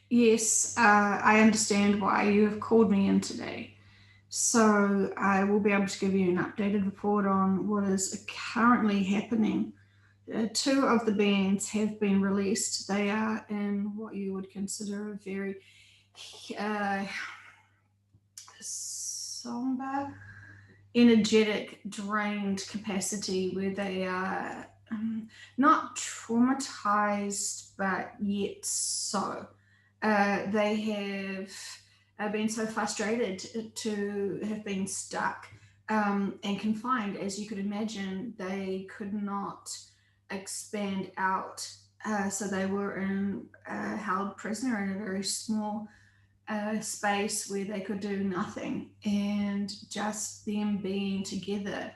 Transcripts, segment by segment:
Yes, I understand why you have called me in today. So I will be able to give you an updated report on what is currently happening. Two of the bands have been released. They are in what you would consider a very uh, somber, energetic, drained capacity where they are not traumatized, but yet so. They have been so frustrated to have been stuck and confined. As you could imagine, they could not expand out. So they were held prisoner in a very small space where they could do nothing, and just them being together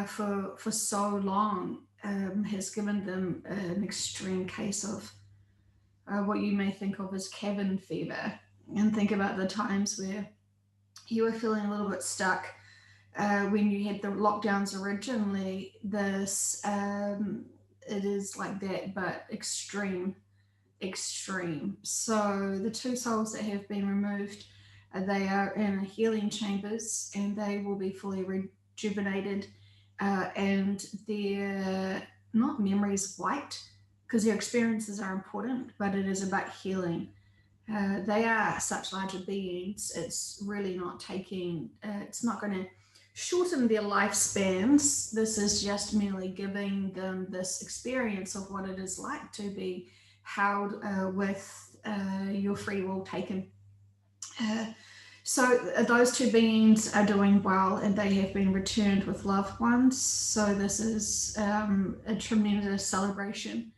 for so long has given them an extreme case of what you may think of as cabin fever. And think about the times where you were feeling a little bit stuck when you had the lockdowns originally. This it is like that, but extreme. So the two souls that have been removed, they are in healing chambers, and they will be fully rejuvenated, and their not memories wiped, because their experiences are important, but it is about healing. They are such larger beings. It's really not taking. It's not going to shorten their lifespans. This is just merely giving them this experience of what it is like to be held with your free will taken. Uh, so those two beings are doing well, and they have been returned with loved ones. So this is a tremendous celebration,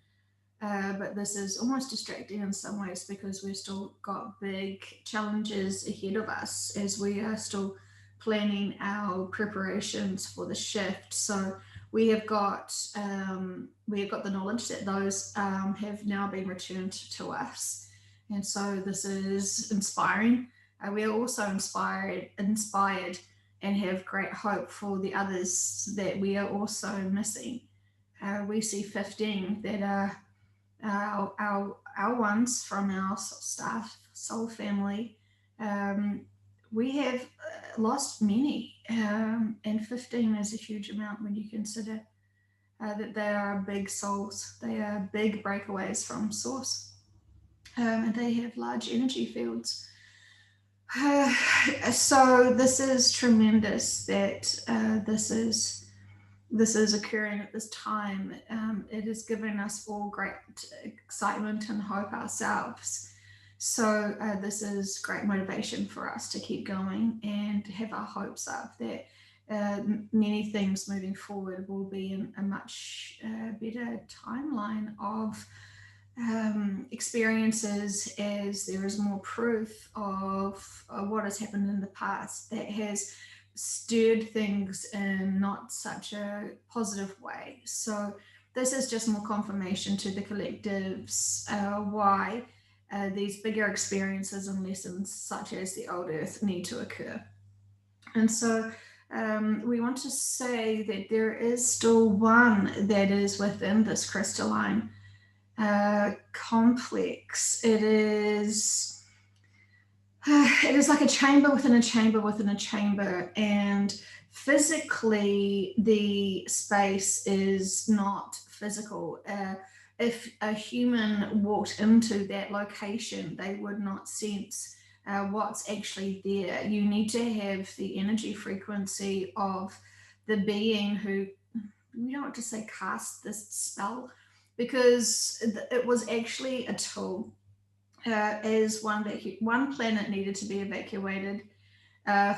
but this is almost distracting in some ways because we've still got big challenges ahead of us as we are still planning our preparations for the shift. So we have got the knowledge that those have now been returned to us, and so this is inspiring. We are also inspired, and have great hope for the others that we are also missing. We see 15 that are our ones from our staff soul family. Um, we have lost many, and 15 is a huge amount when you consider that they are big souls. They are big breakaways from source, and they have large energy fields. So this is tremendous that this is occurring at this time. It has given us all great excitement and hope ourselves. So this is great motivation for us to keep going and have our hopes up that many things moving forward will be in a much better timeline of experiences, as there is more proof of what has happened in the past that has stirred things in not such a positive way. So this is just more confirmation to the collectives why these bigger experiences and lessons such as the old earth need to occur. And so we want to say that there is still one that is within this crystalline complex. It is like a chamber within a chamber within a chamber, and physically the space is not physical. If a human walked into that location, they would not sense what's actually there. You need to have the energy frequency of the being who, we don't want to say cast this spell, because it was actually a tool. As one planet needed to be evacuated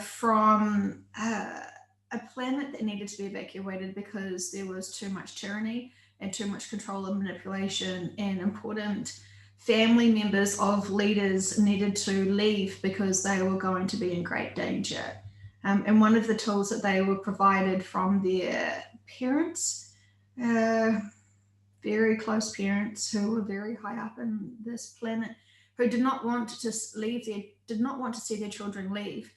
from a planet that needed to be evacuated because there was too much tyranny and too much control and manipulation, and important family members of leaders needed to leave because they were going to be in great danger. And one of the tools that they were provided from their parents, uh, very close parents who were very high up in this planet, who did not want to see their children leave,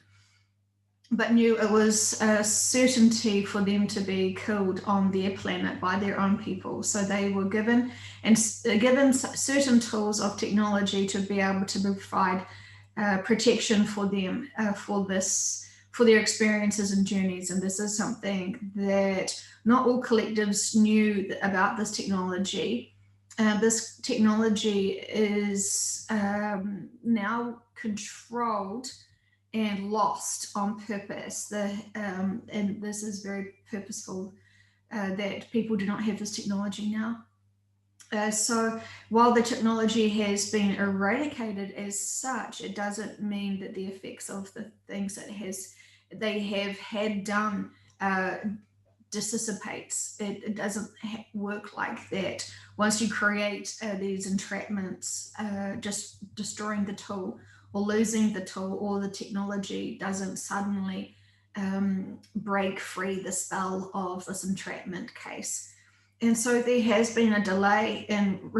but knew it was a certainty for them to be killed on their planet by their own people. So they were given given certain tools of technology to be able to provide protection for them for their experiences and journeys. And this is something that not all collectives knew about this technology. This technology is now controlled and lost on purpose. And this is very purposeful that people do not have this technology now. So while the technology has been eradicated as such, it doesn't mean that the effects of the things that they have had done dissipates. It doesn't work like that. Once you create these entrapments, just destroying the tool or losing the tool or the technology doesn't suddenly break free the spell of this entrapment case. And so there has been a delay in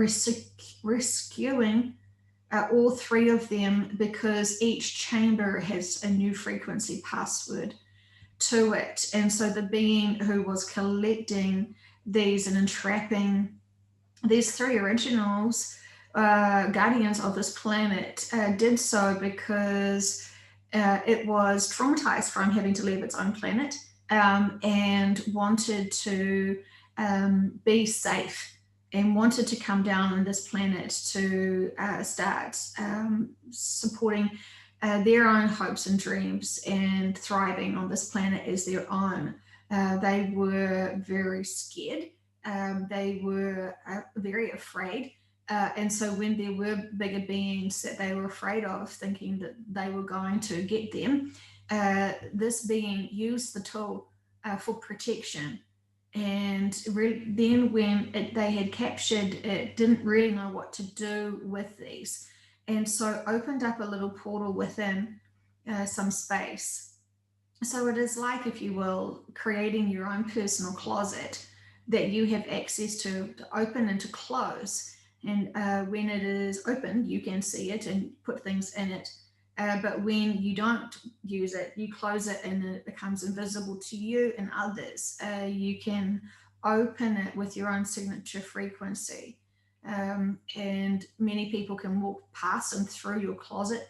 rescuing all three of them because each chamber has a new frequency password to it. And so the being who was collecting these and entrapping these three originals, guardians of this planet, did so because it was traumatized from having to leave its own planet and wanted to be safe and wanted to come down on this planet to start supporting their own hopes and dreams and thriving on this planet as their own. They were very scared. They were very afraid. And so when there were bigger beings that they were afraid of, thinking that they were going to get them, this being used the tool for protection. And then when they had captured it, didn't really know what to do with these. And so opened up a little portal within some space. So it is like, if you will, creating your own personal closet that you have access to open and to close. And when it is open, you can see it and put things in it. But when you don't use it, you close it and it becomes invisible to you and others. You can open it with your own signature frequency. And many people can walk past and through your closet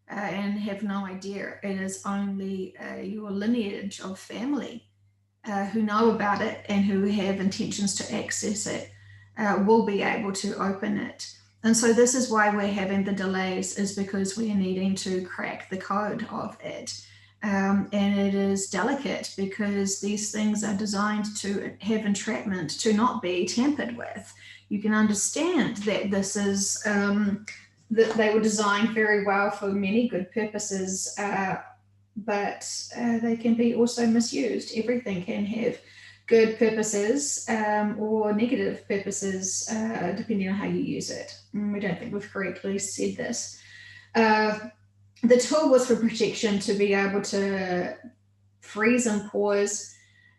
and have no idea. It is only your lineage of family who know about it and who have intentions to access it will be able to open it. And so this is why we're having the delays, is because we're needing to crack the code of it. And it is delicate because these things are designed to have entrapment, to not be tampered with. You can understand that this is, that they were designed very well for many good purposes, but they can be also misused. Everything can have good purposes or negative purposes, depending on how you use it. We don't think we've correctly said this. The tool was for protection, to be able to freeze and pause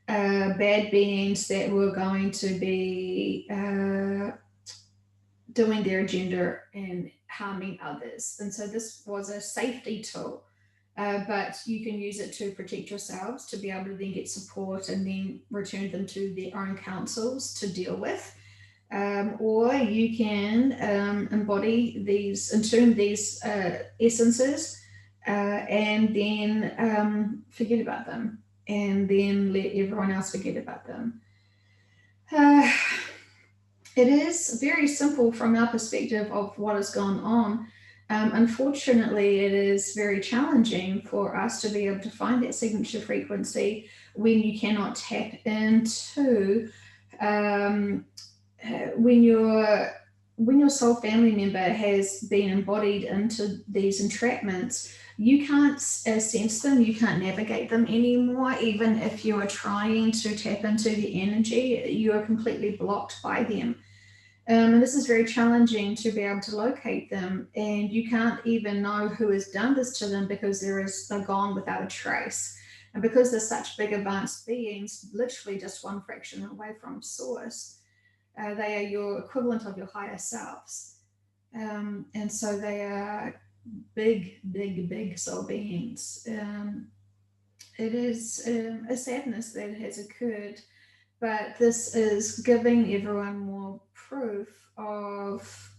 bad beings that were going to be doing their agenda and harming others. And so this was a safety tool. But you can use it to protect yourselves, to be able to then get support and then return them to their own councils to deal with. Or you can embody these, entune these essences and then forget about them, and then let everyone else forget about them. It is very simple from our perspective of what has gone on. Unfortunately, it is very challenging for us to be able to find that signature frequency when you cannot tap into when your soul family member has been embodied into these entrapments. You can't sense them, you can't navigate them anymore. Even if you are trying to tap into the energy, you are completely blocked by them. And this is very challenging to be able to locate them, and you can't even know who has done this to them because they're gone without a trace. And because they're such big advanced beings, literally just one fraction away from source, they are your equivalent of your higher selves. And so they are big soul beings. it is a sadness that has occurred, but this is giving everyone more proof of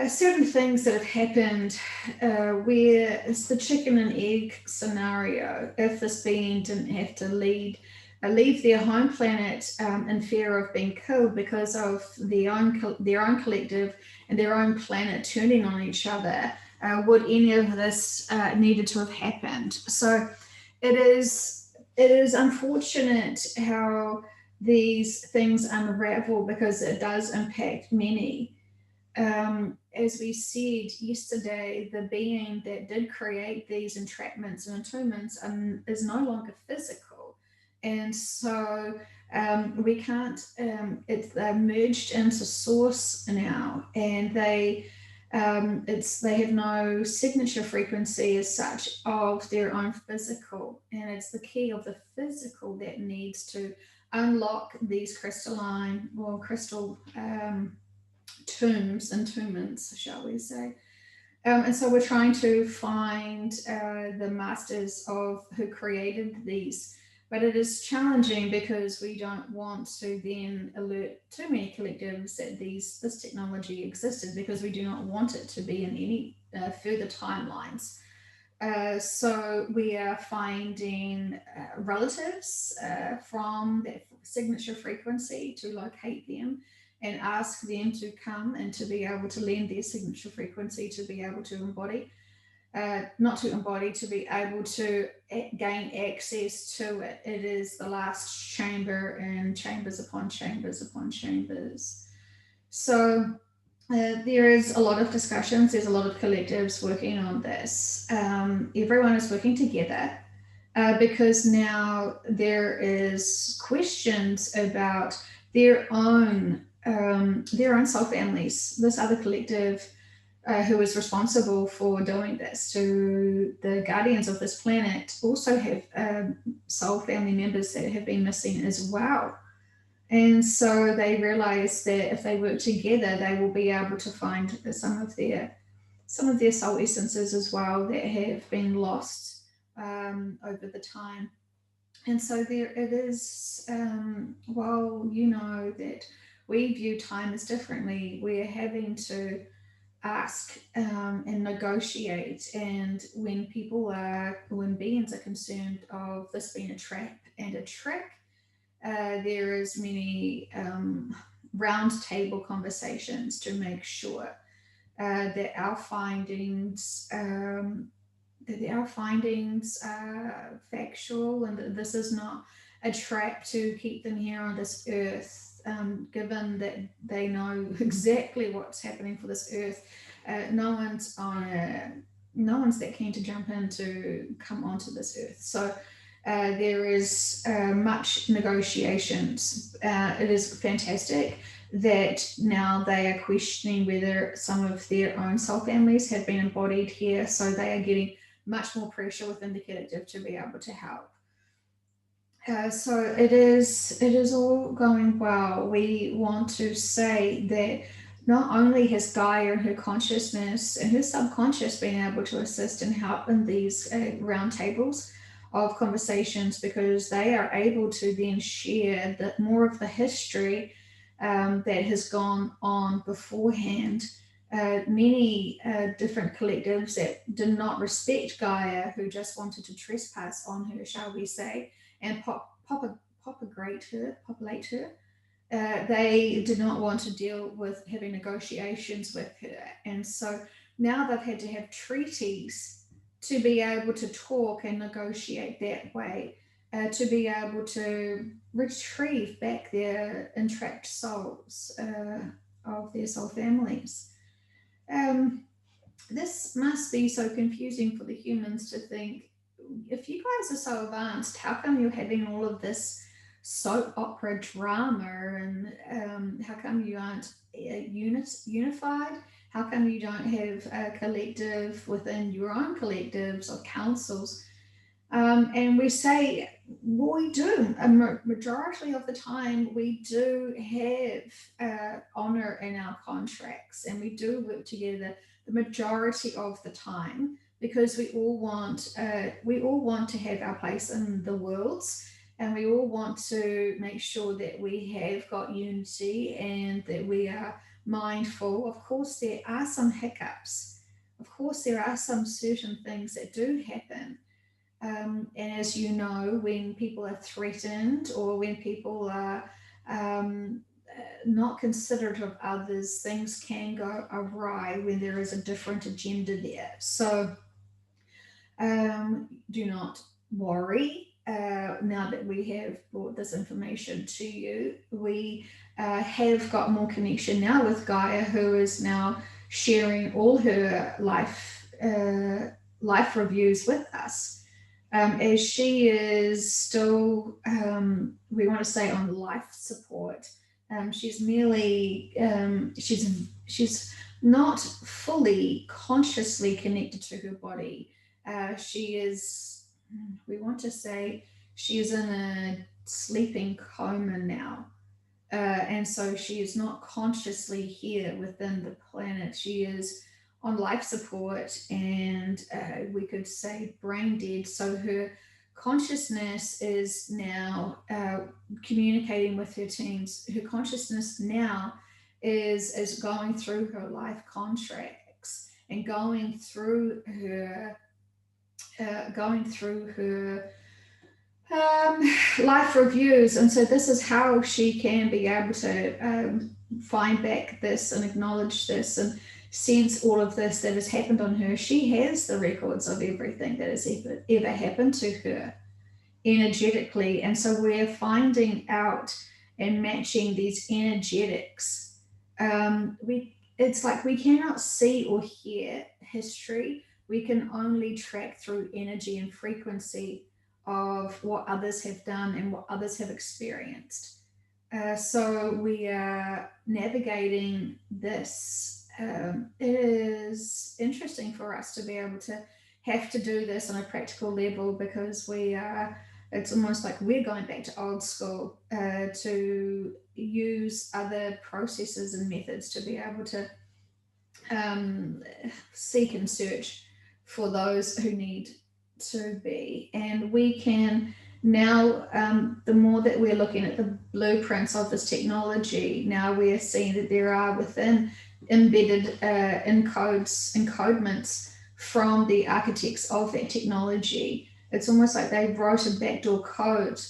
certain things that have happened, where it's the chicken and egg scenario. If this being didn't have to leave their home planet in fear of being killed because of their own collective and their own planet turning on each other, would any of this needed to have happened? So it is unfortunate how these things unravel because it does impact many. As we said yesterday, the being that did create these entrapments and attunements is no longer physical. And so we can't, they're merged into source now, and they have no signature frequency as such of their own physical. And it's the key of the physical that needs to unlock these crystalline or crystal tombs, entombments, shall we say. And so we're trying to find the masters of who created these, but it is challenging because we don't want to then alert too many collectives that this technology existed, because we do not want it to be in any further timelines. So we are finding relatives from that signature frequency to locate them and ask them to come and to be able to lend their signature frequency to be able to embody, not to embody, to be able to gain access to it. It is the last chamber and chambers upon chambers upon chambers. So there is a lot of discussions. There's a lot of collectives working on this. Everyone is working together because now there is questions about their own soul families. This other collective who is responsible for doing this to the guardians of this planet also have soul family members that have been missing as well. And so they realize that if they work together, they will be able to find some of their soul essences as well that have been lost over the time. And so there it is. While you know that we view time as differently, we're having to ask and negotiate. And when beings are concerned of this being a trap and a trick, there is many round table conversations to make sure that our findings are factual, and that this is not a trap to keep them here on this earth. Given that they know exactly what's happening for this earth, no one's no one's that keen to jump in to come onto this earth. So there is much negotiations. It is fantastic that now they are questioning whether some of their own soul families have been embodied here, so they are getting much more pressure within the collective to be able to help. So it is all going well. We want to say that not only has Gaia and her consciousness and her subconscious been able to assist and help in these round tables of conversations, because they are able to then share more of the history that has gone on beforehand. Many different collectives that did not respect Gaia, who just wanted to trespass on her, shall we say, and populate her. They did not want to deal with having negotiations with her. And so now they've had to have treaties to be able to talk and negotiate that way, to be able to retrieve back their entrapped souls of their soul families. Um, this must be so confusing for the humans to think, if you guys are so advanced, how come you're having all of this soap opera drama, and how come you aren't unified? How come you don't have a collective within your own collectives or councils? And we say, well, we do. A majority of the time, we do have honor in our contracts, and we do work together the majority of the time, because we all want to have our place in the worlds, and we all want to make sure that we have got unity and that we are mindful. Of course, there are some hiccups. Of course, there are some certain things that do happen. And as you know, when people are threatened or when people are not considerate of others, things can go awry when there is a different agenda there. So do not worry. Now that we have brought this information to you, we have got more connection now with Gaia, who is now sharing all her life reviews with us. As she is still, we want to say, on life support. She's merely, she's not fully consciously connected to her body. She is, we want to say, she is in a sleeping coma now. And so she is not consciously here within the planet. She is on life support, and we could say brain dead. So her consciousness is now communicating with her teams. Her consciousness now is going through her life contracts and going through her life reviews. And so this is how she can be able to find back this and acknowledge this and sense all of this that has happened on her. She has the records of everything that has ever happened to her energetically. And so we're finding out and matching these energetics. It's like we cannot see or hear history. We can only track through energy and frequency of what others have done and what others have experienced. So we are navigating this. It is interesting for us to be able to have to do this on a practical level, because it's almost like we're going back to old school to use other processes and methods to be able to seek and search for those who need to be. And we can now, the more that we're looking at the blueprints of this technology, now we're seeing that there are within embedded encodements from the architects of that technology. It's almost like they wrote a backdoor code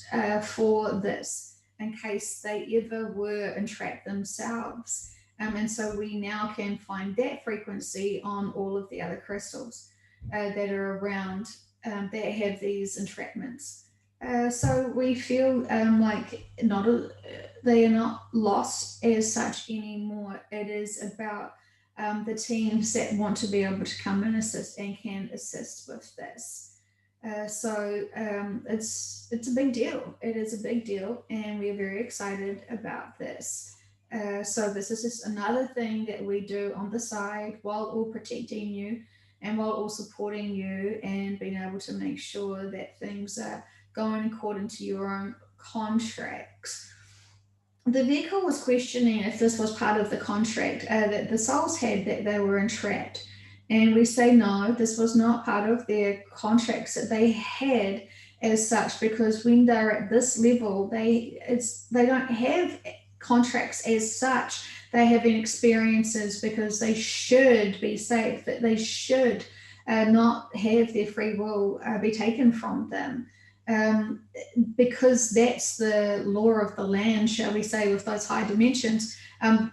for this in case they ever were entrapped themselves. And so we now can find that frequency on all of the other crystals that are around that have these entrapments. So we feel like they are not lost as such anymore. It is about the teams that want to be able to come and assist and can assist with this. So it's a big deal. It is a big deal, and we're very excited about this. So this is just another thing that we do on the side while all protecting you and while all supporting you and being able to make sure that things are going according to your own contracts. The vehicle was questioning if this was part of the contract that the souls had, that they were entrapped. And we say, no, this was not part of their contracts that they had as such, because when they're at this level, they don't have contracts as such. They're having experiences because they should be safe, that they should not have their free will be taken from them. Because that's the law of the land, shall we say, with those high dimensions.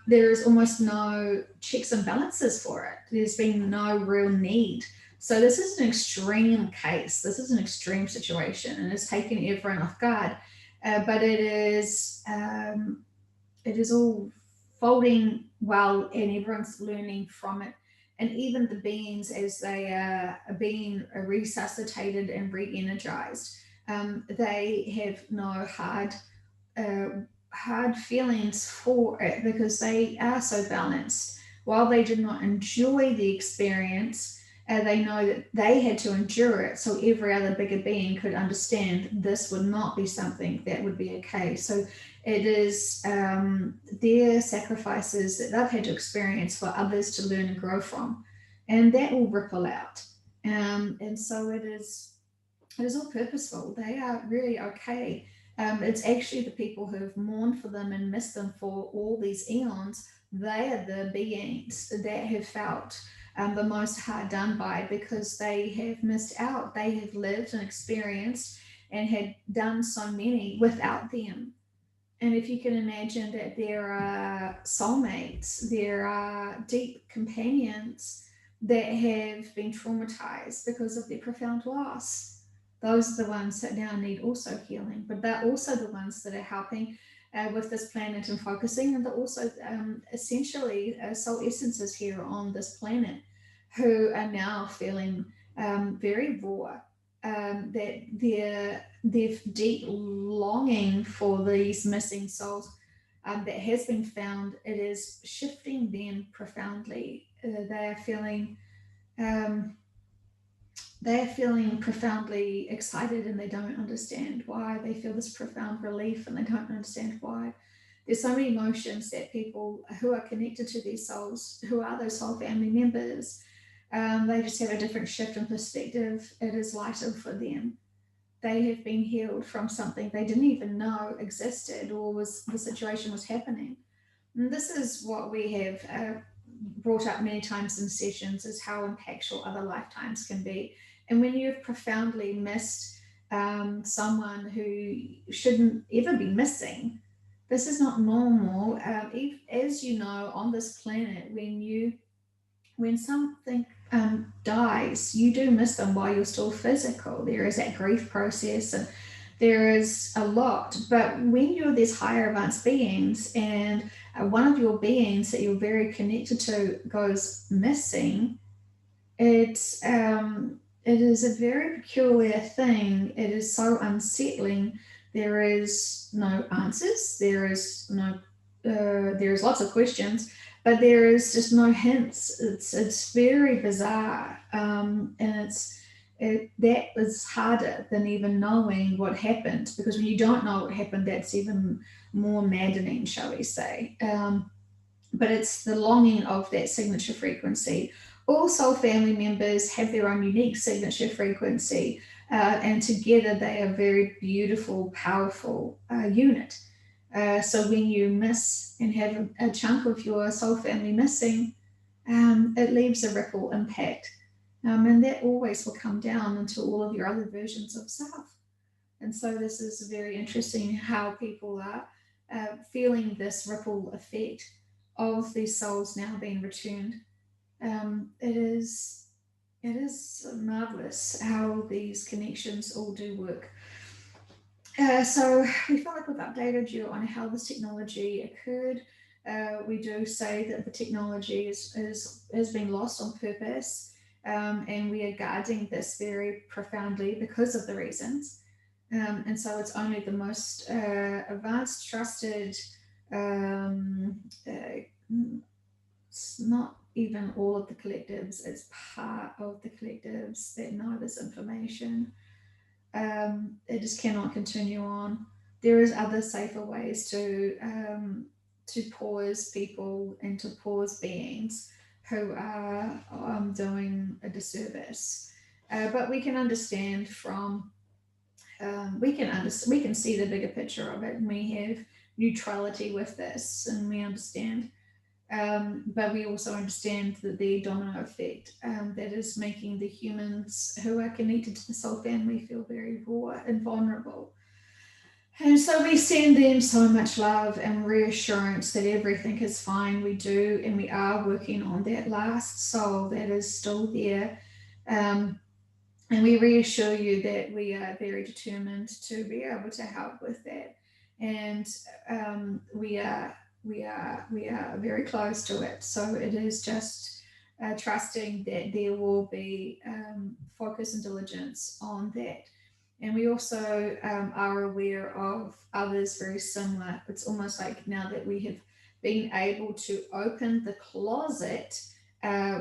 There is almost no checks and balances for it. There's been no real need. So this is an extreme case. This is an extreme situation, and it's taken everyone off guard. But it is all folding well, and everyone's learning from it. And even the beings, as they are being resuscitated and re-energized, they have no hard feelings for it, because they are so balanced. While they did not enjoy the experience, they know that they had to endure it, so every other bigger being could understand this would not be something that would be okay. So it is their sacrifices that they've had to experience for others to learn and grow from, and that will ripple out. And so it is all purposeful. They are really okay. It's actually the people who have mourned for them and missed them for all these eons. They are the beings that have felt the most hard done by, because they have missed out. They have lived and experienced and had done so many without them. And if you can imagine that there are soulmates, there are deep companions that have been traumatized because of their profound loss. Those are the ones that now need also healing, but they're also the ones that are helping with this planet and focusing. And they're also essentially soul essences here on this planet who are now feeling very raw, that their deep longing for these missing souls that has been found, it is shifting them profoundly. Um, they are feeling profoundly excited, and they don't understand why. They feel this profound relief and they don't understand why. There's so many emotions that people who are connected to these souls, who are those soul family members, they just have a different shift in perspective. It is lighter for them. They have been healed from something they didn't even know existed or was the situation was happening. And this is what we have brought up many times in sessions, is how impactful other lifetimes can be. And when you've profoundly missed someone who shouldn't ever be missing, this is not normal. As you know, on this planet, when something dies, you do miss them while you're still physical. There is that grief process, and there is a lot. But when you're these higher advanced beings, and one of your beings that you're very connected to goes missing, it is a very peculiar thing. It is so unsettling. There is no answers. There's lots of questions, but there is just no hints. It's very bizarre, and that is harder than even knowing what happened, because when you don't know what happened, that's even more maddening, shall we say. But it's the longing of that signature frequency. All soul family members have their own unique signature frequency, and together they are a very beautiful, powerful unit. So when you miss and have a chunk of your soul family missing, it leaves a ripple impact. And that always will come down into all of your other versions of self. And so this is very interesting how people are feeling this ripple effect of these souls now being returned. It is marvelous how these connections all do work. So we feel like we've updated you on how this technology occurred. We do say that the technology has been lost on purpose, and we are guarding this very profoundly because of the reasons. And so it's only the most advanced, trusted, it's not even all of the collectives, it's part of the collectives that know this information. It just cannot continue on. There is other safer ways to pause people and to pause beings who are doing a disservice. But we can understand from we can see the bigger picture of it, and we have neutrality with this, and we understand. But we also understand that the domino effect that is making the humans who are connected to the soul family feel very raw and vulnerable. And so we send them so much love and reassurance that everything is fine. We do, and we are working on that last soul that is still there. Um, and we reassure you that we are very determined to be able to help with that. And we are very close to it. So it is just trusting that there will be focus and diligence on that. And we also are aware of others very similar. It's almost like now that we have been able to open the closet,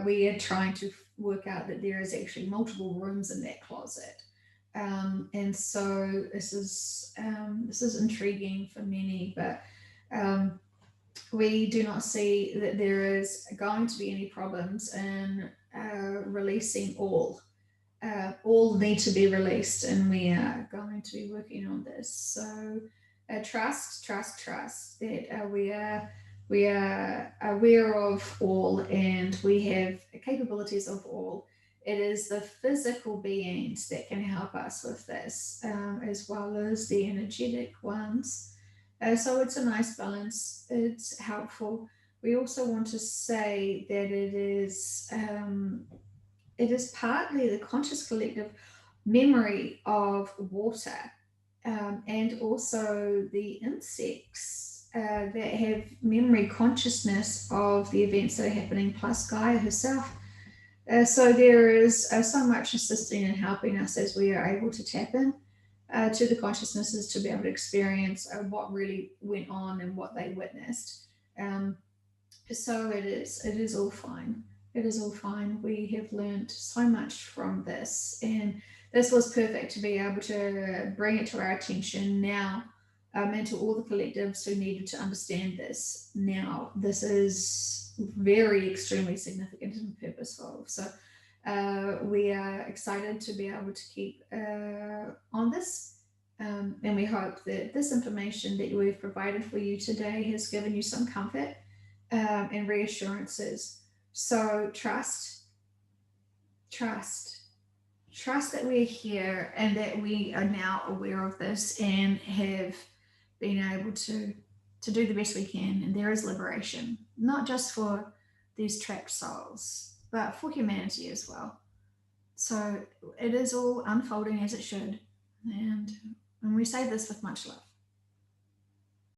we are trying to work out that there is actually multiple rooms in that closet. And so this is intriguing for many, but um, we do not see that there is going to be any problems in releasing all. all need to be released, and we are going to be working on this. So trust that we are aware of all, and we have capabilities of all. It is the physical beings that can help us with this, as well as the energetic ones. So it's a nice balance. It's helpful. We also want to say that it is partly the conscious collective memory of water, and also the insects that have memory consciousness of the events that are happening, plus Gaia herself. So there is so much assisting and helping us as we are able to tap in to the consciousnesses to be able to experience what really went on and what they witnessed. Um, so it is all fine. It is all fine. We have learned so much from this, and this was perfect to be able to bring it to our attention now, and to all the collectives who needed to understand this now. This is very extremely significant and purposeful. So we are excited to be able to keep on this. And we hope that this information that we've provided for you today has given you some comfort and reassurances. So trust, trust that we're here and that we are now aware of this and have been able to do the best we can. And there is liberation, not just for these trapped souls, but for humanity as well. So it is all unfolding as it should. And we say this with much love.